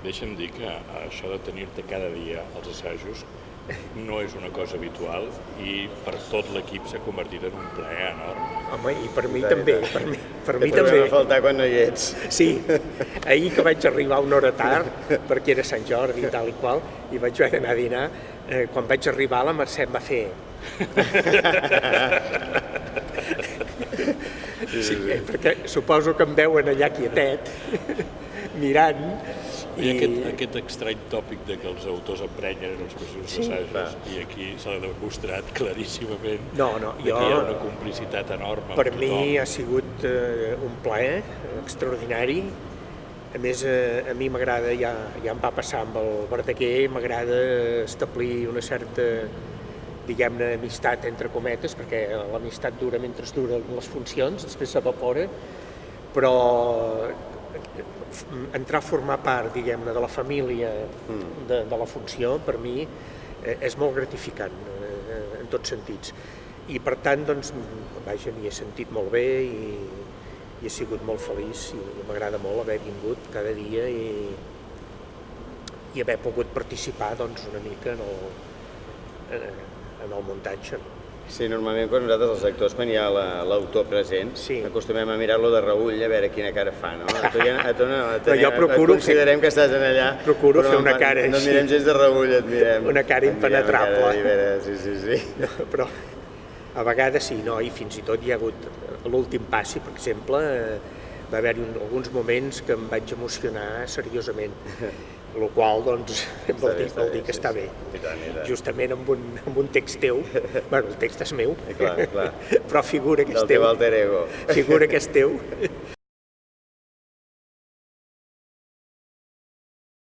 deixa'm dir que això de tenir-te cada dia als assajos no és una cosa habitual i per tot l'equip s'ha convertit en un plaer enorme. Home, i per mi també, per mi Que també. trobem a faltar quan no hi ets. Sí, ahir que vaig arribar una hora tard, perquè era Sant Jordi i tal i qual, i vaig haver d'anar a dinar, quan vaig arribar la Mercè em va fer... Sí, perquè suposo que em veuen allà quietet, mirant, I aquest estrany tòpic de que els autors emprenyen en els processos d'assajos, i aquí s'ha demostrat claríssimament que hi ha una complicitat enorme amb per tothom. mi ha sigut un plaer extraordinari. A més, a mi m'agrada, ja em va passar amb el Verdaguer, m'agrada establir una certa, diguem-ne, amistat entre cometes, perquè l'amistat dura mentre duren les funcions, després s'evapora, però entrar a formar part, diguem-ne, de la família de la funció, per mi és molt gratificant en tots sentits. I per tant, doncs, vaja, m'hi he sentit molt bé i he sigut molt feliç i m'agrada molt haver vingut cada dia i haver pogut participar, doncs, una mica en el muntatge. Sí, normalment quan nosaltres els actors, quan hi ha l'autor present, acostumem a mirar-lo de reull a veure quina cara fa, no? A tu considerem que estàs allà, procuro fer una cara així. No et mirem gens de reull, et mirem. Una cara impenetrable. Sí. Però a vegades sí, no? I fins i tot hi ha hagut l'últim passi, per exemple, va haver-hi alguns moments que em vaig emocionar seriosament. El qual, doncs, vol dir que està bé. Justament amb un text teu, bueno, el text és meu, però figura que és teu. Del teu alter ego. Figura que és teu,